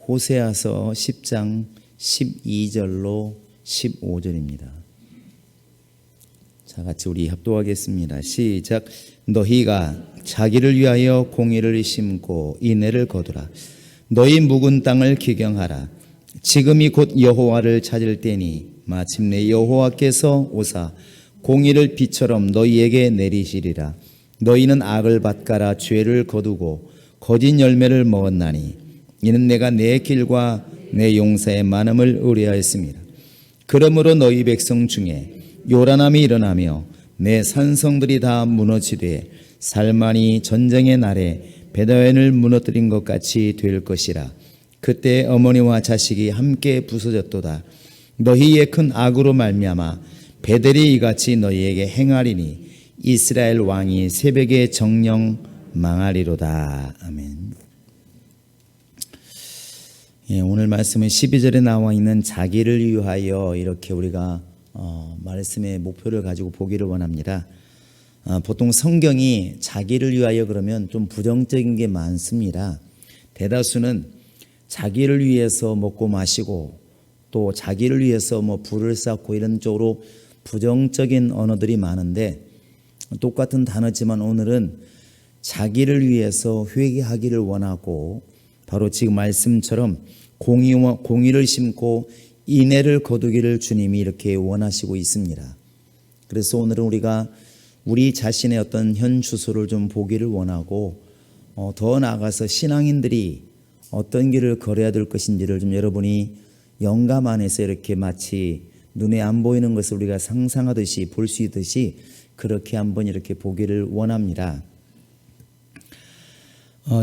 호세아서 10장 12절로 15절입니다. 자, 같이 우리 합독하겠습니다. 시작. 너희가 자기를 위하여 공의를 심고 인애를 거두라. 너희 묵은 땅을 기경하라. 지금이 곧 여호와를 찾을 때니 마침내 여호와께서 오사 공의를 비처럼 너희에게 내리시리라. 너희는 악을 밭가라 죄를 거두고 거짓 열매를 먹었나니 이는 내가 내 길과 내 용사의 많음을 의뢰하였습니다. 그러므로 너희 백성 중에 요란함이 일어나며 내 산성들이 다 무너지되 살만이 전쟁의 날에 베다웬을 무너뜨린 것 같이 될 것이라. 그때 어머니와 자식이 함께 부서졌도다. 너희의 큰 악으로 말미암아 베델이 이같이 너희에게 행하리니 이스라엘 왕이 새벽에 정령 망하리로다. 아멘. 오늘 말씀은 12절에 나와 있는 자기를 위하여 이렇게 우리가 말씀의 목표를 가지고 보기를 원합니다. 보통 성경이 자기를 위하여 그러면 좀 부정적인 게 많습니다. 대다수는 자기를 위해서 먹고 마시고 또 자기를 위해서 부를 쌓고 이런 쪽으로 부정적인 언어들이 많은데 똑같은 단어지만 오늘은 자기를 위해서 회개하기를 원하고 바로 지금 말씀처럼 공의를 심고 인애를 거두기를 주님이 이렇게 원하시고 있습니다. 그래서 오늘은 우리가 우리 자신의 어떤 현 주소를 좀 보기를 원하고 더 나아가서 신앙인들이 어떤 길을 걸어야 될 것인지를 좀 여러분이 영감 안에서 이렇게 마치 눈에 안 보이는 것을 우리가 상상하듯이 볼 수 있듯이 그렇게 한번 이렇게 보기를 원합니다.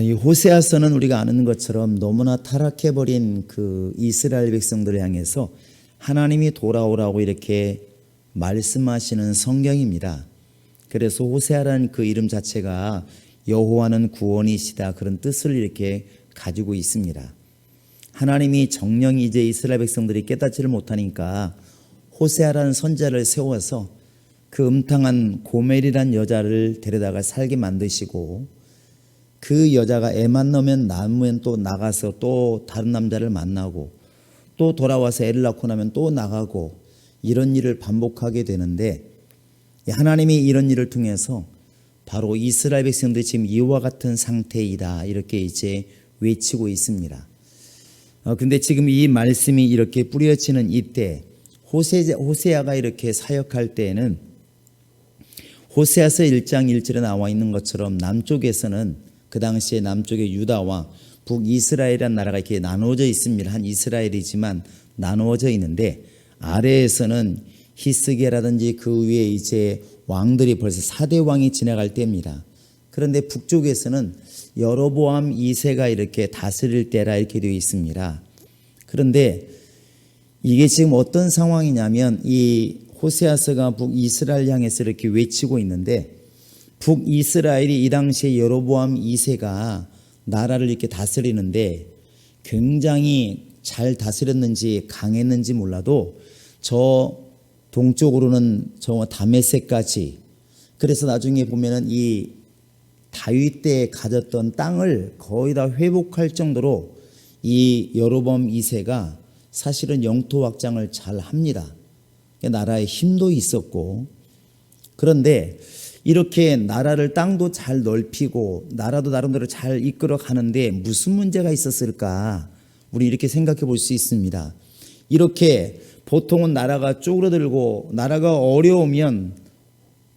이 호세아서는 우리가 아는 것처럼 너무나 타락해버린 그 이스라엘 백성들을 향해서 하나님이 돌아오라고 이렇게 말씀하시는 성경입니다. 그래서 호세아라는 그 이름 자체가 여호와는 구원이시다 그런 뜻을 이렇게 가지고 있습니다. 하나님이 정녕 이제 이스라엘 백성들이 깨닫지를 못하니까 호세아라는 선지자를 세워서 그 음탕한 고멜이란 여자를 데려다가 살게 만드시고 그 여자가 애만 넣으면 남으면 또 나가서 또 다른 남자를 만나고 또 돌아와서 애를 낳고 나면 또 나가고 이런 일을 반복하게 되는데 하나님이 이런 일을 통해서 바로 이스라엘 백성들이 지금 이와 같은 상태이다 이렇게 이제 외치고 있습니다. 근데 지금 이 말씀이 이렇게 뿌려지는 이때 호세아가 이렇게 사역할 때에는 호세아서 1장 1절에 나와 있는 것처럼 남쪽에서는 그 당시에 남쪽의 유다와 북이스라엘이라는 나라가 이렇게 나누어져 있습니다. 한 이스라엘이지만 나누어져 있는데 아래에서는 히스기야라든지 그 위에 이제 왕들이 벌써 4대 왕이 지나갈 때입니다. 그런데 북쪽에서는 여로보암 2세가 이렇게 다스릴 때라 이렇게 되어 있습니다. 그런데 이게 지금 어떤 상황이냐면 이 호세아서가 북이스라엘 향해서 이렇게 외치고 있는데 북이스라엘이 이 당시에 여로보암 2세가 나라를 이렇게 다스리는데 굉장히 잘 다스렸는지 강했는지 몰라도 저 동쪽으로는 저 다메섹까지 그래서 나중에 보면은 이 다윗 때 가졌던 땅을 거의 다 회복할 정도로 이 여로보암 2세가 사실은 영토 확장을 잘 합니다. 나라에 힘도 있었고 그런데 이렇게 나라를 땅도 잘 넓히고 나라도 나름대로 잘 이끌어 가는데 무슨 문제가 있었을까? 우리 이렇게 생각해 볼 수 있습니다. 이렇게 보통은 나라가 쪼그라들고 나라가 어려우면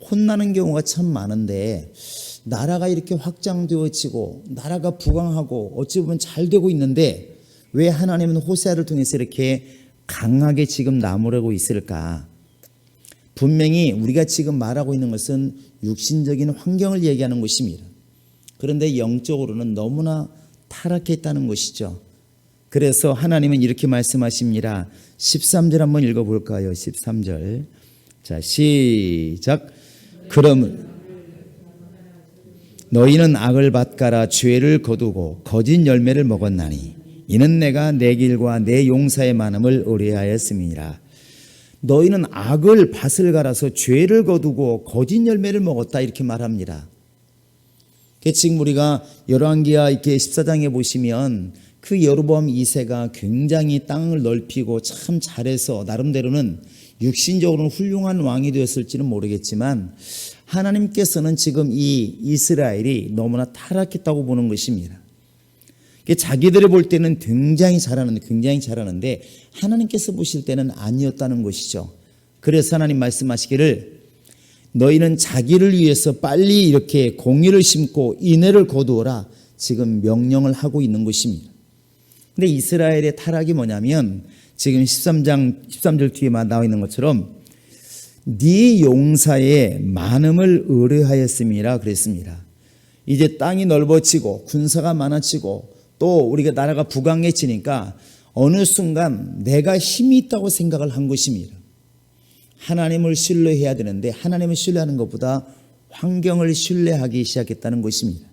혼나는 경우가 참 많은데 나라가 이렇게 확장되어지고 나라가 부강하고 어찌 보면 잘 되고 있는데 왜 하나님은 호세아를 통해서 이렇게 강하게 지금 나무라고 있을까? 분명히 우리가 지금 말하고 있는 것은 육신적인 환경을 얘기하는 것입니다. 그런데 영적으로는 너무나 타락했다는 것이죠. 그래서 하나님은 이렇게 말씀하십니다. 13절 한번 읽어볼까요? 13절. 자, 시작. 그럼 너희는 악을 밭가라 죄를 거두고 거짓 열매를 먹었나니 이는 내가 내 길과 내 용사의 많음을 의뢰하였음이니라. 너희는 악을 밭을 갈아서 죄를 거두고 거짓 열매를 먹었다 이렇게 말합니다. 지금 우리가 열왕기하 이렇게 14장에 보시면 그 여로보암 2세가 굉장히 땅을 넓히고 참 잘해서 나름대로는 육신적으로는 훌륭한 왕이 되었을지는 모르겠지만 하나님께서는 지금 이 이스라엘이 너무나 타락했다고 보는 것입니다. 자기들이 볼 때는 굉장히 잘하는데 하나님께서 보실 때는 아니었다는 것이죠. 그래서 하나님 말씀하시기를 너희는 자기를 위해서 빨리 이렇게 공의를 심고 인애를 거두어라 지금 명령을 하고 있는 것입니다. 근데 이스라엘의 타락이 뭐냐면 지금 13절 뒤에 나와 있는 것처럼 네 용사의 많음을 의뢰하였음이라 그랬습니다. 이제 땅이 넓어지고 군사가 많아지고 또 우리가 나라가 부강해지니까 어느 순간 내가 힘이 있다고 생각을 한 것입니다. 하나님을 신뢰해야 되는데 하나님을 신뢰하는 것보다 환경을 신뢰하기 시작했다는 것입니다.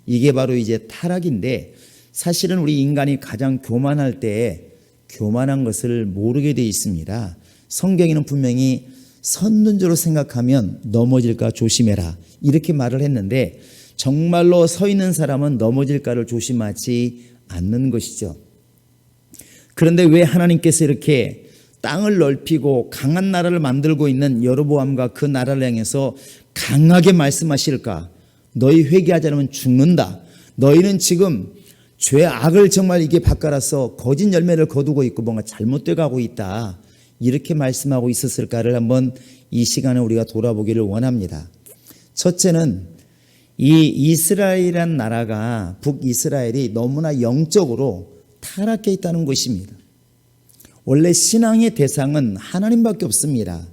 이게 바로 이제 타락인데 사실은 우리 인간이 가장 교만할 때 교만한 것을 모르게 되어 있습니다. 성경에는 분명히 선둔조로 생각하면 넘어질까 조심해라 이렇게 말을 했는데 정말로 서 있는 사람은 넘어질까를 조심하지 않는 것이죠. 그런데 왜 하나님께서 이렇게 땅을 넓히고 강한 나라를 만들고 있는 여로보암과 그 나라를 향해서 강하게 말씀하실까? 너희 회개하지 않으면 죽는다. 너희는 지금 죄악을 정말 이게 바꿔라서 거짓 열매를 거두고 있고 뭔가 잘못돼 가고 있다. 이렇게 말씀하고 있었을까를 한번 이 시간에 우리가 돌아보기를 원합니다. 첫째는 이 이스라엘이란 나라가 북이스라엘이 너무나 영적으로 타락해 있다는 것입니다. 원래 신앙의 대상은 하나님밖에 없습니다.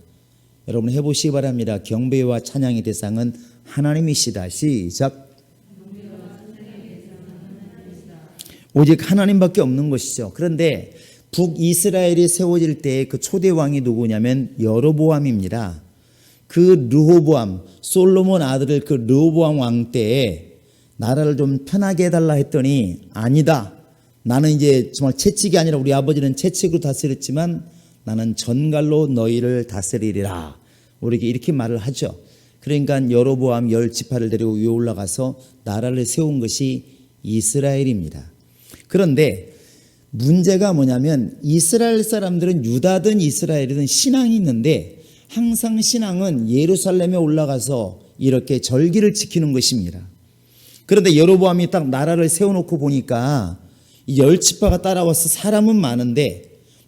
여러분 해보시기 바랍니다. 경배와 찬양의 대상은 하나님이시다. 시작. 오직 하나님밖에 없는 것이죠. 그런데 북이스라엘이 세워질 때 그 초대 왕이 누구냐면 여로보암입니다. 그 르호보암, 솔로몬 아들을 그 르호보암 왕 때에 나라를 좀 편하게 해달라 했더니 아니다. 나는 이제 정말 채찍이 아니라 우리 아버지는 채찍으로 다스렸지만 나는 전갈로 너희를 다스리리라. 우리에게 이렇게 말을 하죠. 그러니까 여로보암 10지파를 데리고 위에 올라가서 나라를 세운 것이 이스라엘입니다. 그런데 문제가 뭐냐면 이스라엘 사람들은 유다든 이스라엘이든 신앙이 있는데 항상 신앙은 예루살렘에 올라가서 이렇게 절기를 지키는 것입니다. 그런데 여로보암이 딱 나라를 세워놓고 보니까 이 10지파가 따라와서 사람은 많은데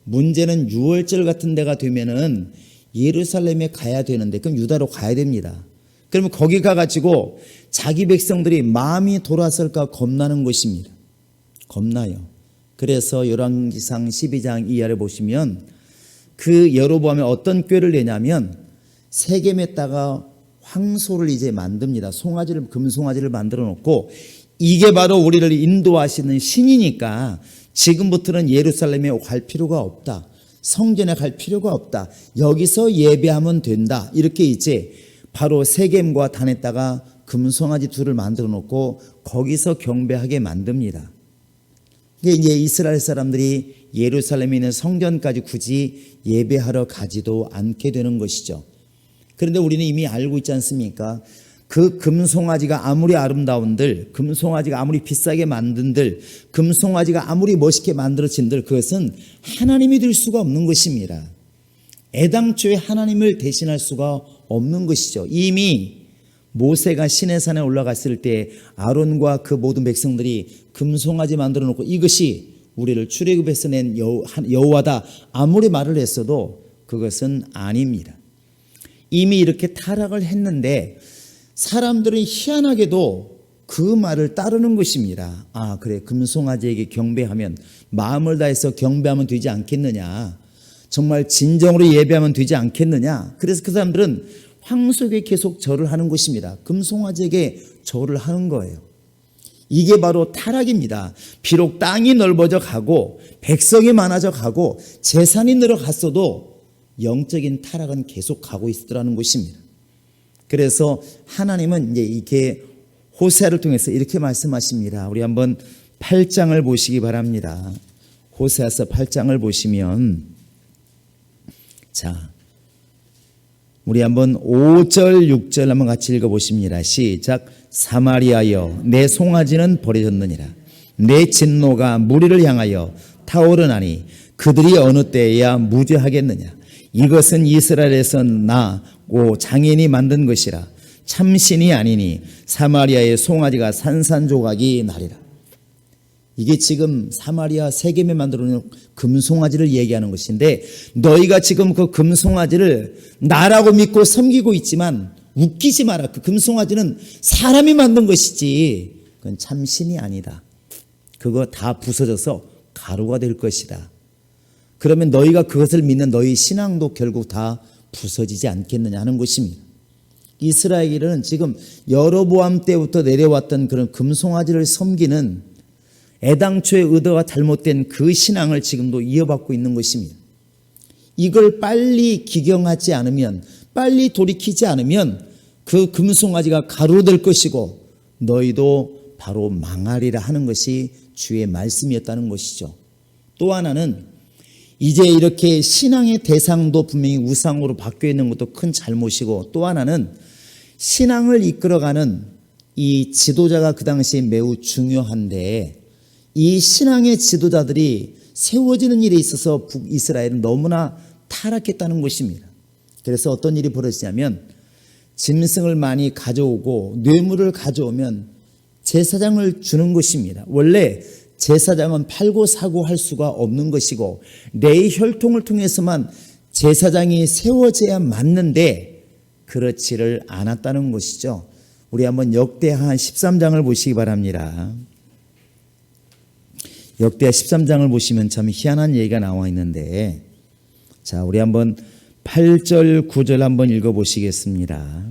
문제는 유월절 같은 데가 되면은 예루살렘에 가야 되는데 그럼 유다로 가야 됩니다. 그러면 거기 가가지고 자기 백성들이 마음이 돌아설까 겁나는 것입니다. 겁나요. 그래서 열왕기상 12장 이하를 보시면 그 여로보암이 어떤 꾀를 내냐면 세겜에다가 황소를 이제 만듭니다. 금송아지를 만들어 놓고 이게 바로 우리를 인도하시는 신이니까 지금부터는 예루살렘에 갈 필요가 없다. 성전에 갈 필요가 없다. 여기서 예배하면 된다. 이렇게 이제 바로 세겜과 단에다가 금송아지 둘을 만들어 놓고 거기서 경배하게 만듭니다. 이제 이스라엘 사람들이 예루살렘에 있는 성전까지 굳이 예배하러 가지도 않게 되는 것이죠. 그런데 우리는 이미 알고 있지 않습니까? 그 금송아지가 아무리 아름다운들, 금송아지가 아무리 비싸게 만든들, 금송아지가 아무리 멋있게 만들어진들 그것은 하나님이 될 수가 없는 것입니다. 애당초에 하나님을 대신할 수가 없는 것이죠. 이미 모세가 시내산에 올라갔을 때 아론과 그 모든 백성들이 금송아지 만들어 놓고 이것이 우리를 출애굽에서 낸 여호와다 아무리 말을 했어도 그것은 아닙니다. 이미 이렇게 타락을 했는데 사람들은 희한하게도 그 말을 따르는 것입니다. 아 그래 금송아지에게 경배하면 마음을 다해서 경배하면 되지 않겠느냐. 정말 진정으로 예배하면 되지 않겠느냐. 그래서 그 사람들은 황소에게 계속 절을 하는 것입니다. 금송아지에게 절을 하는 거예요. 이게 바로 타락입니다. 비록 땅이 넓어져 가고 백성이 많아져 가고 재산이 늘어갔어도 영적인 타락은 계속 가고 있더라는 것입니다. 그래서 하나님은 이제 이렇게 호세아를 통해서 이렇게 말씀하십니다. 우리 한번 8장을 보시기 바랍니다. 호세아서 8장을 보시면 자 우리 한번 5절 6절 한번 같이 읽어보십니다. 시작. 사마리아여 내 송아지는 버려졌느니라. 내 진노가 무리를 향하여 타오르나니 그들이 어느 때에야 무죄하겠느냐. 이것은 이스라엘에서 나고 장인이 만든 것이라. 참신이 아니니 사마리아의 송아지가 산산조각이 나리라. 이게 지금 사마리아 세겜에 만들어 놓은 금송아지를 얘기하는 것인데, 너희가 지금 그 금송아지를 나라고 믿고 섬기고 있지만 웃기지 마라. 그 금송아지는 사람이 만든 것이지 그건 참신이 아니다. 그거 다 부서져서 가루가 될 것이다. 그러면 너희가 그것을 믿는 너희 신앙도 결국 다 부서지지 않겠느냐 하는 것입니다. 이스라엘은 지금 여로보암 때부터 내려왔던 그런 금송아지를 섬기는 애당초의 의도가 잘못된 그 신앙을 지금도 이어받고 있는 것입니다. 이걸 빨리 기경하지 않으면, 빨리 돌이키지 않으면 그 금송아지가 가루로 될 것이고 너희도 바로 망하리라 하는 것이 주의 말씀이었다는 것이죠. 또 하나는 이제 이렇게 신앙의 대상도 분명히 우상으로 바뀌어 있는 것도 큰 잘못이고, 또 하나는 신앙을 이끌어가는 이 지도자가 그 당시에 매우 중요한데, 이 신앙의 지도자들이 세워지는 일에 있어서 북이스라엘은 너무나 타락했다는 것입니다. 그래서 어떤 일이 벌어지냐면, 짐승을 많이 가져오고 뇌물을 가져오면 제사장을 주는 것입니다. 원래 제사장은 팔고 사고 할 수가 없는 것이고 내 혈통을 통해서만 제사장이 세워져야 맞는데 그렇지를 않았다는 것이죠. 우리 한번 역대하 13장을 보시기 바랍니다. 역대하 13장을 보시면 참 희한한 얘기가 나와 있는데, 자, 우리 한번 8절 9절 한번 읽어보시겠습니다.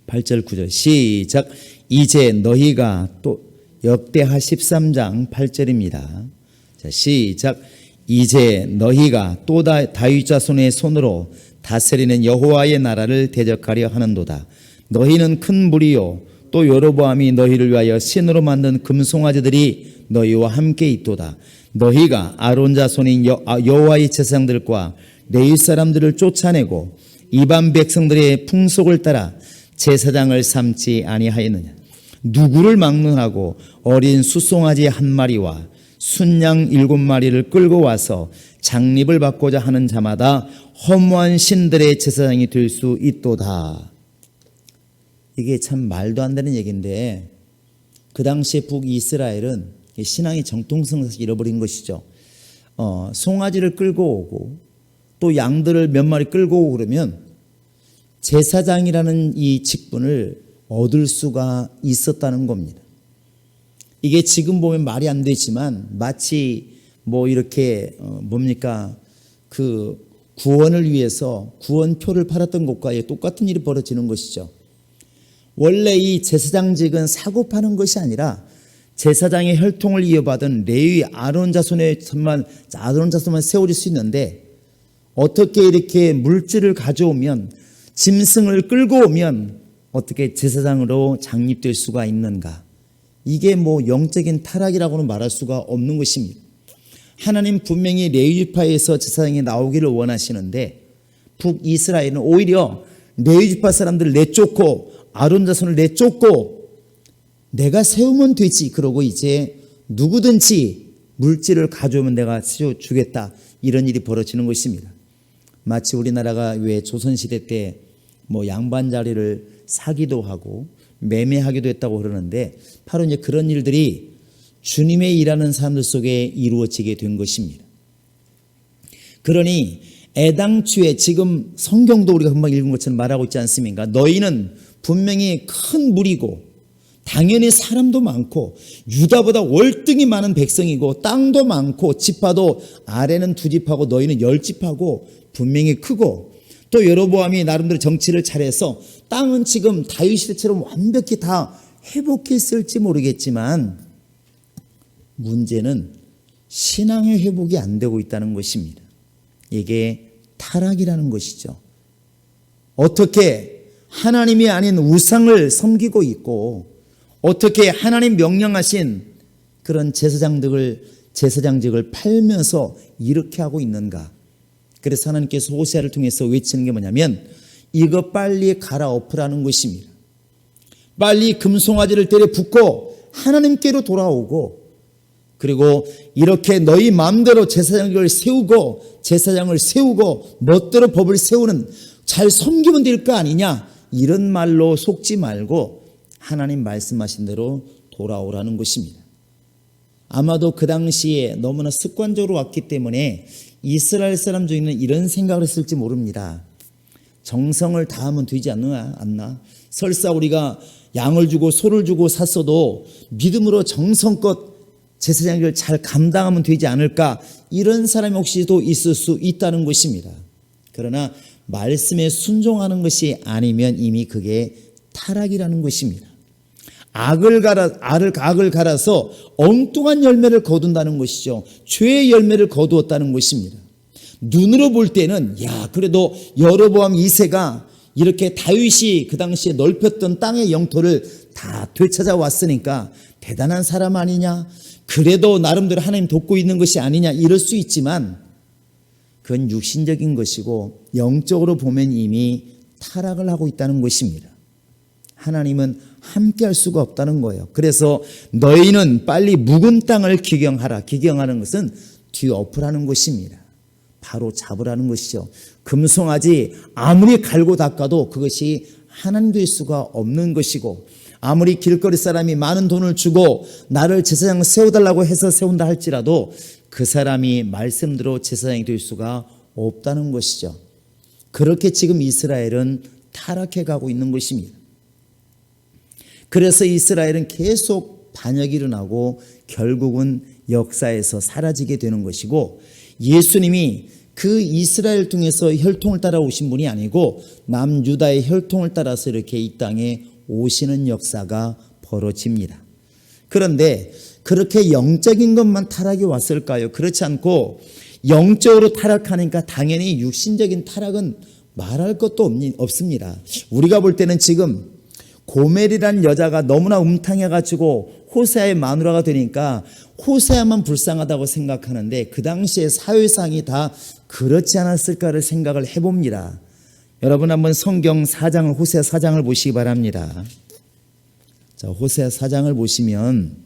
8절 9절 시작. 이제 너희가 또, 역대하 13장 8절입니다. 자, 시작. 이제 너희가 또 다윗 자손의 손으로 다스리는 여호와의 나라를 대적하려 하는도다. 너희는 큰 무리요 또 여로보암이 너희를 위하여 신으로 만든 금송아지들이 너희와 함께 있도다. 너희가 아론 자손인 여호와의 제사장들과 레위 사람들을 쫓아내고 이방 백성들의 풍속을 따라 제사장을 삼지 아니하였느냐. 누구를 막론하고 어린 수송아지 한 마리와 순양 7마리를 끌고 와서 장립을 받고자 하는 자마다 허무한 신들의 제사장이 될 수 있도다. 이게 참 말도 안 되는 얘기인데, 그 당시에 북이스라엘은 신앙의 정통성을 잃어버린 것이죠. 송아지를 끌고 오고 또 양들을 몇 마리 끌고 오고 그러면 제사장이라는 이 직분을 얻을 수가 있었다는 겁니다. 이게 지금 보면 말이 안 되지만 마치 뭐 이렇게 그 구원을 위해서 구원표를 팔았던 것과 똑같은 일이 벌어지는 것이죠. 원래 이 제사장직은 사고 파는 것이 아니라 제사장의 혈통을 이어받은 레위 아론 자손만 세워질 수 있는데, 어떻게 이렇게 물질을 가져오면, 짐승을 끌고 오면 어떻게 제사장으로 장립될 수가 있는가. 이게 뭐 영적인 타락이라고는 말할 수가 없는 것입니다. 하나님 분명히 레위지파에서 제사장이 나오기를 원하시는데 북이스라엘은 오히려 레위지파 사람들을 내쫓고 아론 자손을 내쫓고 내가 세우면 되지, 그러고 이제 누구든지 물질을 가져오면 내가 세워주겠다, 이런 일이 벌어지는 것입니다. 마치 우리나라가 왜 조선시대 때 뭐 양반 자리를 사기도 하고 매매하기도 했다고 그러는데, 바로 이제 그런 일들이 주님의 일하는 사람들 속에 이루어지게 된 것입니다. 그러니 애당초에 지금 성경도 우리가 금방 읽은 것처럼 말하고 있지 않습니까? 너희는 분명히 큰 무리고 당연히 사람도 많고 유다보다 월등히 많은 백성이고 땅도 많고 지파도 아래는 2지파고 너희는 10지파고 분명히 크고, 또 여로보암이 나름대로 정치를 잘해서 땅은 지금 다윗 시대처럼 완벽히 다 회복했을지 모르겠지만 문제는 신앙의 회복이 안 되고 있다는 것입니다. 이게 타락이라는 것이죠. 어떻게 하나님이 아닌 우상을 섬기고 있고 어떻게 하나님 명령하신 그런 제사장직을 팔면서 이렇게 하고 있는가. 그래서 하나님께서 호세아를 통해서 외치는 게 뭐냐면 이거 빨리 갈아엎으라는 것입니다. 빨리 금송아지를 때려 붓고 하나님께로 돌아오고, 그리고 이렇게 너희 마음대로 제사장을 세우고 멋대로 법을 세우는, 잘 섬기면 될 거 아니냐, 이런 말로 속지 말고 하나님 말씀하신 대로 돌아오라는 것입니다. 아마도 그 당시에 너무나 습관적으로 왔기 때문에 이스라엘 사람 중에는 이런 생각을 했을지 모릅니다. 정성을 다하면 되지 않나? 설사 우리가 양을 주고 소를 주고 샀어도 믿음으로 정성껏 제사장을 잘 감당하면 되지 않을까, 이런 사람이 혹시도 있을 수 있다는 것입니다. 그러나 말씀에 순종하는 것이 아니면 이미 그게 타락이라는 것입니다. 악을 갈아서 엉뚱한 열매를 거둔다는 것이죠. 죄의 열매를 거두었다는 것입니다. 눈으로 볼 때는 그래도 여로보암 2세가 이렇게 다윗이 그 당시에 넓혔던 땅의 영토를 다 되찾아왔으니까 대단한 사람 아니냐, 그래도 나름대로 하나님 돕고 있는 것이 아니냐, 이럴 수 있지만 그건 육신적인 것이고 영적으로 보면 이미 타락을 하고 있다는 것입니다. 하나님은 함께 할 수가 없다는 거예요. 그래서 너희는 빨리 묵은 땅을 기경하라. 기경하는 것은 뒤엎으라는 것입니다. 바로 잡으라는 것이죠. 금송아지 아무리 갈고 닦아도 그것이 하나님 될 수가 없는 것이고, 아무리 길거리 사람이 많은 돈을 주고 나를 제사장 세워달라고 해서 세운다 할지라도 그 사람이 말씀대로 제사장이 될 수가 없다는 것이죠. 그렇게 지금 이스라엘은 타락해 가고 있는 것입니다. 그래서 이스라엘은 계속 반역이 일어나고 결국은 역사에서 사라지게 되는 것이고, 예수님이 그 이스라엘 통해서 혈통을 따라 오신 분이 아니고 남유다의 혈통을 따라서 이렇게 이 땅에 오시는 역사가 벌어집니다. 그런데 그렇게 영적인 것만 타락이 왔을까요? 그렇지 않고 영적으로 타락하니까 당연히 육신적인 타락은 말할 것도 없습니다. 우리가 볼 때는 지금 고멜이라는 여자가 너무나 음탕해가지고 호세아의 마누라가 되니까 호세아만 불쌍하다고 생각하는데 그 당시에 사회상이 다 그렇지 않았을까를 생각을 해봅니다. 여러분 한번 성경 4장을, 호세아 4장을 보시기 바랍니다. 자, 호세아 4장을 보시면,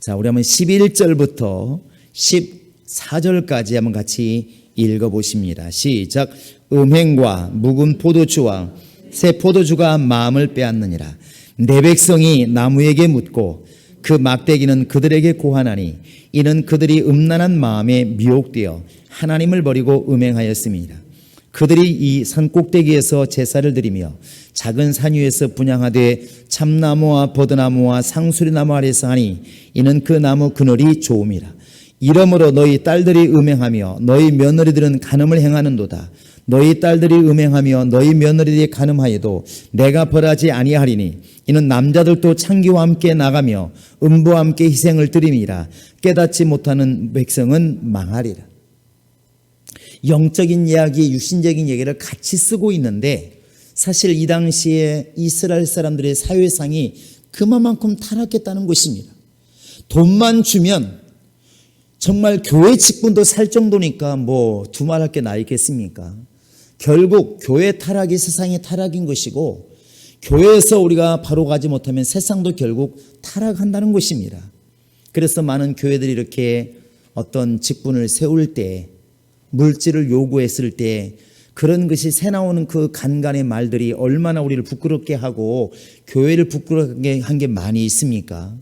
자, 우리 한번 11절부터 14절까지 한번 같이 읽어보십니다. 시작. 음행과 묵은 포도주와 새 포도주가 마음을 빼앗느니라. 내 백성이 나무에게 묻고 그 막대기는 그들에게 고하나니 이는 그들이 음란한 마음에 미혹되어 하나님을 버리고 음행하였습니다. 그들이 이 산꼭대기에서 제사를 드리며 작은 산 위에서 분향하되 참나무와 버드나무와 상수리나무 아래서 하니 이는 그 나무 그늘이 좋음이라. 이러므로 너희 딸들이 음행하며 너희 며느리들은 간음을 행하는도다. 너희 딸들이 음행하며 너희 며느리들이 간음하여도 내가 벌하지 아니하리니 이는 남자들도 창기와 함께 나가며 음부와 함께 희생을 드림이라. 깨닫지 못하는 백성은 망하리라. 영적인 이야기, 육신적인 얘기를 같이 쓰고 있는데 사실 이 당시에 이스라엘 사람들의 사회상이 그만큼 타락했다는 것입니다. 돈만 주면 정말 교회 직분도 살 정도니까 뭐 두말할 게 나 있겠습니까? 결국 교회 타락이 세상의 타락인 것이고, 교회에서 우리가 바로 가지 못하면 세상도 결국 타락한다는 것입니다. 그래서 많은 교회들이 이렇게 어떤 직분을 세울 때, 물질을 요구했을 때 그런 것이 새나오는 그 간간의 말들이 얼마나 우리를 부끄럽게 하고 교회를 부끄럽게 한 게 많이 있습니까?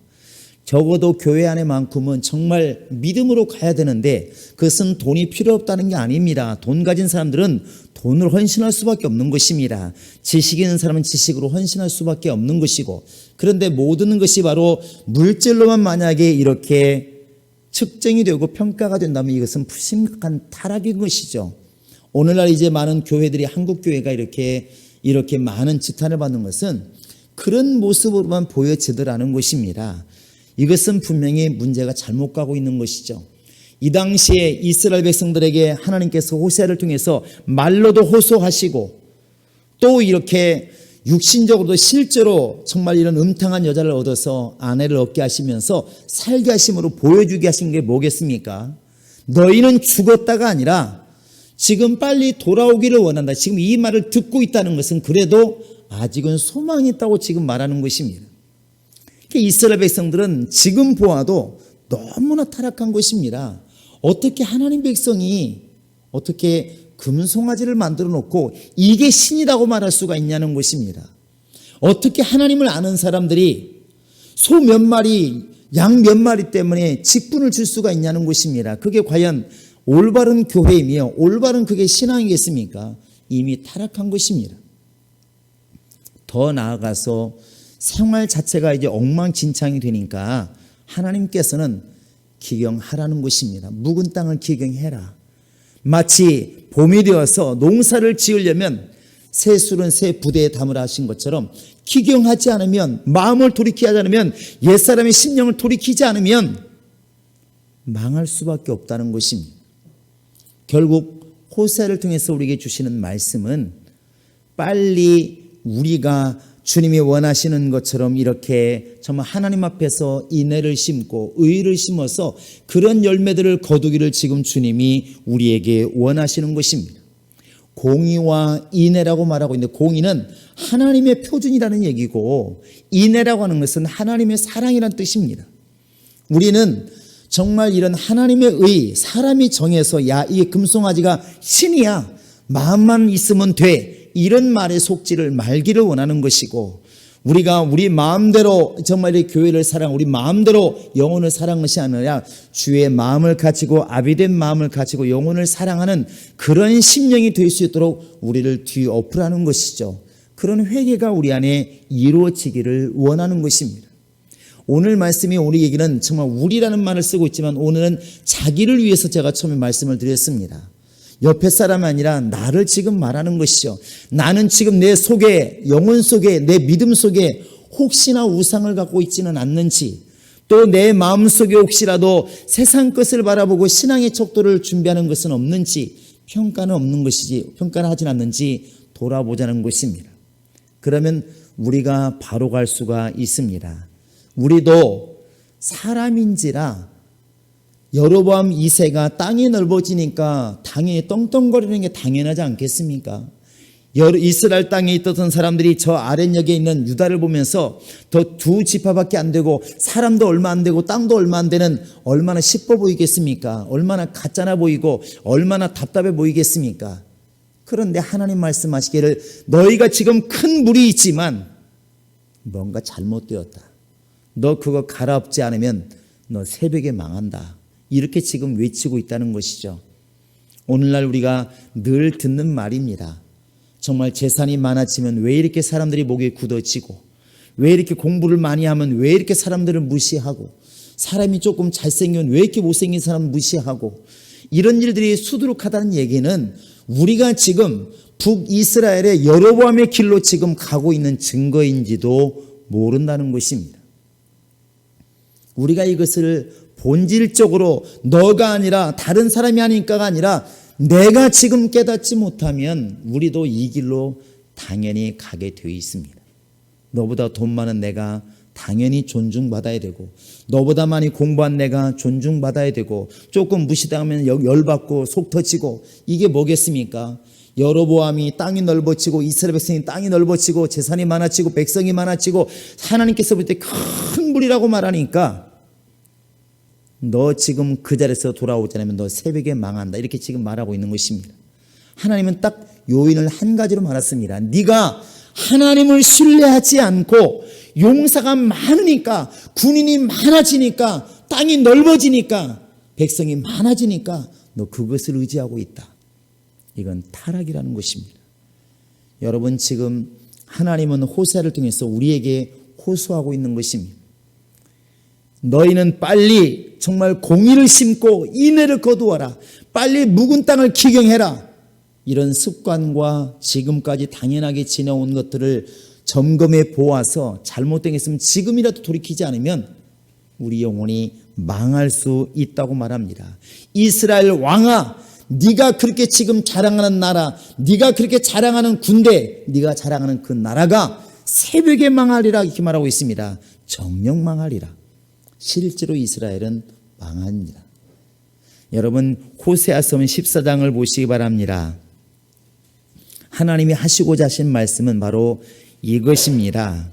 적어도 교회 안에만큼은 정말 믿음으로 가야 되는데 그것은 돈이 필요 없다는 게 아닙니다. 돈 가진 사람들은 돈을 헌신할 수밖에 없는 것입니다. 지식 있는 사람은 지식으로 헌신할 수밖에 없는 것이고, 그런데 모든 것이 바로 물질로만 만약에 이렇게 측정이 되고 평가가 된다면 이것은 심각한 타락인 것이죠. 오늘날 이제 많은 교회들이, 한국 교회가 이렇게 많은 지탄을 받는 것은 그런 모습으로만 보여지더라는 것입니다. 이것은 분명히 문제가 잘못 가고 있는 것이죠. 이 당시에 이스라엘 백성들에게 하나님께서 호세아를 통해서 말로도 호소하시고 또 이렇게 육신적으로도 실제로 정말 이런 음탕한 여자를 얻어서 아내를 얻게 하시면서 살게 하심으로 보여주게 하신 게 뭐겠습니까? 너희는 죽었다가 아니라 지금 빨리 돌아오기를 원한다. 지금 이 말을 듣고 있다는 것은 그래도 아직은 소망이 있다고 지금 말하는 것입니다. 이스라엘 백성들은 지금 보아도 너무나 타락한 것입니다. 어떻게 하나님 백성이 어떻게 금송아지를 만들어 놓고 이게 신이라고 말할 수가 있냐는 것입니다. 어떻게 하나님을 아는 사람들이 소 몇 마리, 양 몇 마리 때문에 직분을 줄 수가 있냐는 것입니다. 그게 과연 올바른 교회이며 올바른 그게 신앙이겠습니까? 이미 타락한 것입니다. 더 나아가서 생활 자체가 이제 엉망진창이 되니까 하나님께서는 기경하라는 것입니다. 묵은 땅을 기경해라. 마치 봄이 되어서 농사를 지으려면 새술은 새 부대에 담으라 하신 것처럼 기경하지 않으면, 마음을 돌이키지 않으면, 옛사람의 심령을 돌이키지 않으면 망할 수밖에 없다는 것입니다. 결국 호세아를 통해서 우리에게 주시는 말씀은 빨리 우리가 주님이 원하시는 것처럼 이렇게 정말 하나님 앞에서 인애를 심고 의를 심어서 그런 열매들을 거두기를 지금 주님이 우리에게 원하시는 것입니다. 공의와 인애라고 말하고 있는데, 공의는 하나님의 표준이라는 얘기고 인애라고 하는 것은 하나님의 사랑이라는 뜻입니다. 우리는 정말 이런 하나님의 의, 사람이 정해서 야, 이 금송아지가 신이야, 마음만 있으면 돼, 이런 말에 속지를 말기를 원하는 것이고, 우리가 우리 마음대로 정말 이 교회를 우리 마음대로 영혼을 사랑하는 것이 아니라 주의 마음을 가지고 아비된 마음을 가지고 영혼을 사랑하는 그런 심령이 될 수 있도록 우리를 뒤엎으라는 것이죠. 그런 회개가 우리 안에 이루어지기를 원하는 것입니다. 오늘 말씀이 우리 얘기는 정말 우리라는 말을 쓰고 있지만 오늘은 자기를 위해서 제가 처음에 말씀을 드렸습니다. 옆에 사람이 아니라 나를 지금 말하는 것이죠. 나는 지금 내 속에, 영혼 속에, 내 믿음 속에 혹시나 우상을 갖고 있지는 않는지, 또 내 마음 속에 혹시라도 세상 것을 바라보고 신앙의 척도를 준비하는 것은 없는지, 평가는 없는 것이지, 평가는 하진 않는지 돌아보자는 것입니다. 그러면 우리가 바로 갈 수가 있습니다. 우리도 사람인지라 여로보암 2세가 땅이 넓어지니까 당연히 떵떵거리는 게 당연하지 않겠습니까? 이스라엘 땅에 있던 사람들이 저 아랫역에 있는 유다를 보면서 더 두 지파밖에 안 되고 사람도 얼마 안 되고 땅도 얼마 안 되는, 얼마나 시퍼 보이겠습니까? 얼마나 가짜나 보이고 얼마나 답답해 보이겠습니까? 그런데 하나님 말씀하시기를 너희가 지금 큰 물이 있지만 뭔가 잘못되었다. 너 그거 갈아엎지 않으면 너 새벽에 망한다. 이렇게 지금 외치고 있다는 것이죠. 오늘날 우리가 늘 듣는 말입니다. 정말 재산이 많아지면 왜 이렇게 사람들이 목이 굳어지고, 왜 이렇게 공부를 많이 하면 왜 이렇게 사람들을 무시하고, 사람이 조금 잘생기면 왜 이렇게 못생긴 사람 무시하고, 이런 일들이 수두룩하다는 얘기는 우리가 지금 북이스라엘의 여로보암의 길로 지금 가고 있는 증거인지도 모른다는 것입니다. 우리가 이것을 본질적으로 너가 아니라 다른 사람이 하니까가 아니라 내가 지금 깨닫지 못하면 우리도 이 길로 당연히 가게 되어 있습니다. 너보다 돈 많은 내가 당연히 존중받아야 되고, 너보다 많이 공부한 내가 존중받아야 되고, 조금 무시당하면 열받고 속 터지고, 이게 뭐겠습니까? 여로보암이 땅이 넓어지고 이스라엘 백성이 땅이 넓어지고 재산이 많아지고 백성이 많아지고 하나님께서 볼 때 큰 물이라고 말하니까 너 지금 그 자리에서 돌아오지 않으면 너 새벽에 망한다, 이렇게 지금 말하고 있는 것입니다. 하나님은 딱 요인을 한 가지로 말했습니다. 네가 하나님을 신뢰하지 않고 용사가 많으니까, 군인이 많아지니까, 땅이 넓어지니까, 백성이 많아지니까 너 그것을 의지하고 있다. 이건 타락이라는 것입니다. 여러분, 지금 하나님은 호세아를 통해서 우리에게 호소하고 있는 것입니다. 너희는 빨리 정말 공의를 심고 인애를 거두어라. 빨리 묵은 땅을 기경해라. 이런 습관과 지금까지 당연하게 지내온 것들을 점검해 보아서 잘못된 게 있으면 지금이라도 돌이키지 않으면 우리 영혼이 망할 수 있다고 말합니다. 이스라엘 왕아, 네가 그렇게 지금 자랑하는 나라, 네가 그렇게 자랑하는 군대, 네가 자랑하는 그 나라가 새벽에 망하리라, 이렇게 말하고 있습니다. 정녕 망하리라. 실제로 이스라엘은 망합니다. 여러분, 호세아서 14장을 보시기 바랍니다. 하나님이 하시고자 하신 말씀은 바로 이것입니다.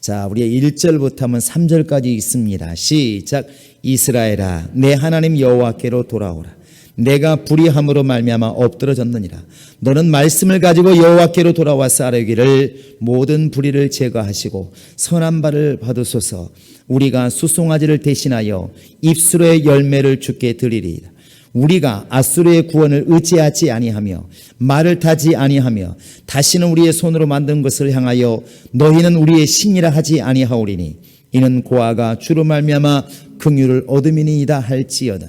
자, 우리가 1절부터 하면 3절까지 있습니다. 시작. 이스라엘아, 내 하나님 여호와께로 돌아오라. 내가 불의함으로 말미암아 엎드러졌느니라. 너는 말씀을 가지고 여호와께로 돌아와서 아뢰기를 모든 불의를 제거하시고 선한 바를 받으소서. 우리가 수송아지를 대신하여 입술의 열매를 주께 드리리이다. 우리가 아수르의 구원을 의지하지 아니하며 말을 타지 아니하며 다시는 우리의 손으로 만든 것을 향하여 너희는 우리의 신이라 하지 아니하오리니 이는 고아가 주로 말미암아 긍휼을 얻음이니이다 할지어다.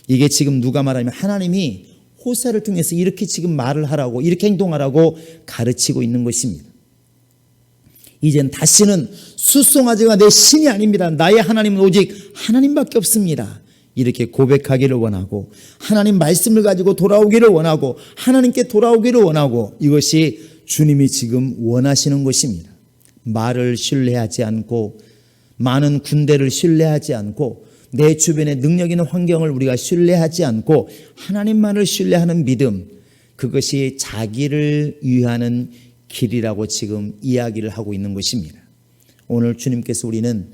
이게 지금 누가 말하면 하나님이 호세를 통해서 이렇게 지금 말을 하라고 이렇게 행동하라고 가르치고 있는 것입니다. 이젠 다시는 수송아지가 내 신이 아닙니다. 나의 하나님은 오직 하나님밖에 없습니다. 이렇게 고백하기를 원하고 하나님 말씀을 가지고 돌아오기를 원하고 하나님께 돌아오기를 원하고 이것이 주님이 지금 원하시는 것입니다. 말을 신뢰하지 않고 많은 군대를 신뢰하지 않고 내 주변의 능력 있는 환경을 우리가 신뢰하지 않고 하나님만을 신뢰하는 믿음, 그것이 자기를 위하는 길이라고 지금 이야기를 하고 있는 것입니다. 오늘 주님께서 우리는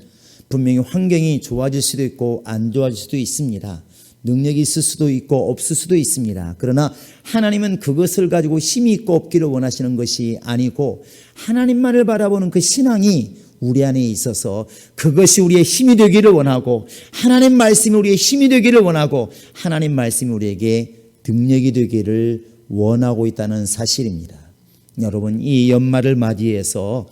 분명히 환경이 좋아질 수도 있고 안 좋아질 수도 있습니다. 능력이 있을 수도 있고 없을 수도 있습니다. 그러나 하나님은 그것을 가지고 힘이 있고 없기를 원하시는 것이 아니고 하나님만을 바라보는 그 신앙이 우리 안에 있어서 그것이 우리의 힘이 되기를 원하고 하나님 말씀이 우리의 힘이 되기를 원하고 하나님 말씀이 우리에게 능력이 되기를 원하고 있다는 사실입니다. 여러분, 이 연말을 맞이해서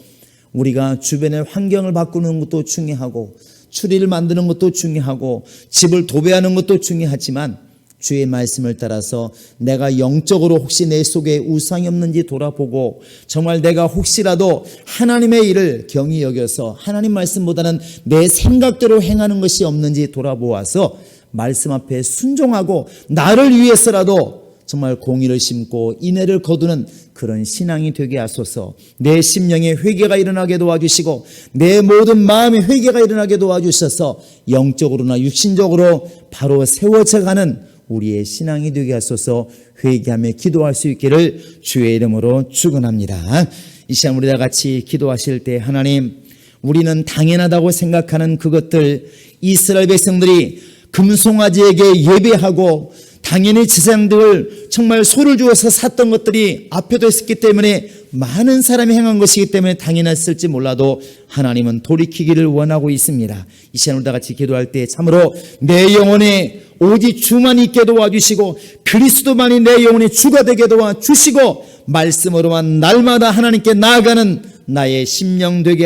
우리가 주변의 환경을 바꾸는 것도 중요하고 추리를 만드는 것도 중요하고 집을 도배하는 것도 중요하지만 주의 말씀을 따라서 내가 영적으로 혹시 내 속에 우상이 없는지 돌아보고 정말 내가 혹시라도 하나님의 일을 경히 여겨서 하나님 말씀보다는 내 생각대로 행하는 것이 없는지 돌아보아서 말씀 앞에 순종하고 나를 위해서라도 정말 공의를 심고 인애를 거두는 그런 신앙이 되게 하소서. 내 심령에 회개가 일어나게 도와주시고 내 모든 마음에 회개가 일어나게 도와주셔서 영적으로나 육신적으로 바로 세워져가는 우리의 신앙이 되게 하소서. 회개하며 기도할 수 있기를 주의 이름으로 축원합니다. 이 시간 우리 다 같이 기도하실 때 하나님, 우리는 당연하다고 생각하는 그것들, 이스라엘 백성들이 금송아지에게 예배하고 당연히 제사장들 정말 소를 주어서 샀던 것들이 앞에도 있었기 때문에 많은 사람이 행한 것이기 때문에 당연했을지 몰라도 하나님은 돌이키기를 원하고 있습니다. 이 시간 우리 다 같이 기도할 때 참으로 내 영혼에 오직 주만 있게 도와주시고 그리스도만이 내 영혼의 주가 되게 도와주시고 말씀으로만 날마다 하나님께 나아가는 나의 심령 되게